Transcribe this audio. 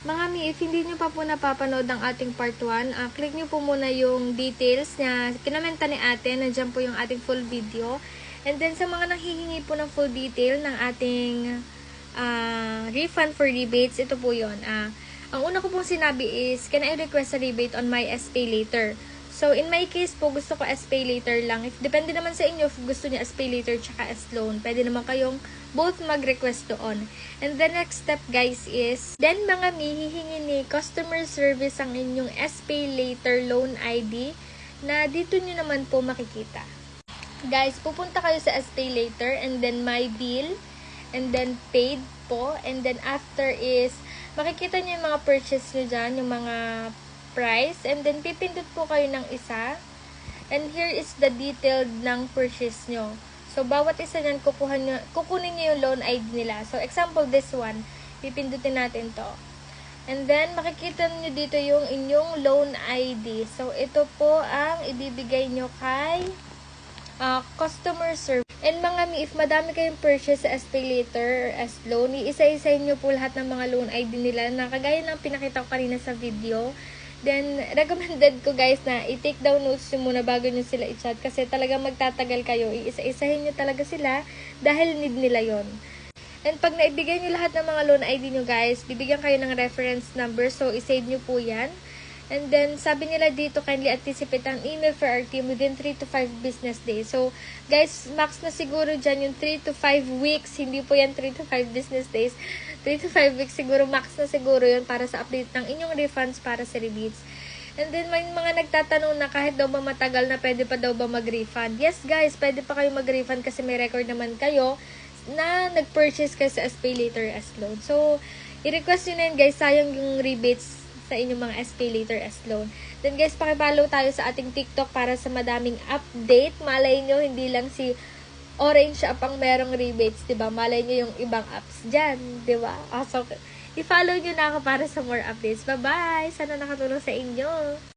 Mga mi, if hindi nyo pa po napapanood ang ating part 1, click nyo po muna yung details na kinamenta ni ate. Nandiyan po yung ating full video. And then, sa mga nanghihingi po ng full detail ng ating refund for rebates, ito po yun. Ang una ko pong sinabi is, can I request a rebate on my SPay later? So, in my case po, gusto ko SPay later lang. If depende naman sa inyo, if gusto niya SPay later tsaka S-loan, pwede naman kayong both mag-request doon. And the next step, guys, is, then mga mi, hihingi ni customer service ang inyong SPay later loan ID na dito nyo naman po makikita. Guys, pupunta kayo sa SPay later and then my bill and then paid po. And then after is, makikita nyo yung mga purchase nyo dyan, yung mga price. And then pipindot po kayo ng isa. And here is the detailed ng purchase nyo. So, bawat isa nyan, kukunin nyo yung loan ID nila. So, example, this one. Pipindutin natin to. And then, makikita nyo dito yung inyong loan ID. So, ito po ang ibibigay nyo kay customer service. And mga mi, if madami kayong purchase sa SPay later as loan, iisa-isahin nyo po lahat ng mga loan ID nila na kagaya ng pinakita ko kanina sa video. Then, recommended ko guys na i-take down notes nyo muna bago nyo sila i-chat kasi talagang magtatagal kayo. Iisa-isahin nyo talaga sila dahil need nila yon. And pag naibigay nyo lahat ng mga loan ID nyo guys, bibigyan kayo ng reference number. So, isave nyo po yan. And then, sabi nila dito, kindly anticipate ang email for our team within 3 to 5 business days. So, guys, max na siguro dyan yung 3 to 5 weeks. Hindi po yan 3 to 5 business days. 3 to 5 weeks siguro, max na siguro yun para sa update ng inyong refunds para sa rebates. And then, may mga nagtatanong na kahit daw ba matagal na pwede pa daw ba mag-refund. Yes, guys, pwede pa kayo mag-refund kasi may record naman kayo na nag-purchase kayo sa SPay later as loan. So, i-request nyo na yun, guys. Sayang yung rebates sa inyong mga SPay later as loan. Then guys, pakipollow tayo sa ating TikTok para sa madaming update. Malay nyo, hindi lang si Orange App ang merong rebates, diba? Malay nyo yung ibang apps dyan, diba? So, i-follow nyo na ako para sa more updates. Bye-bye! Sana nakatulong sa inyo!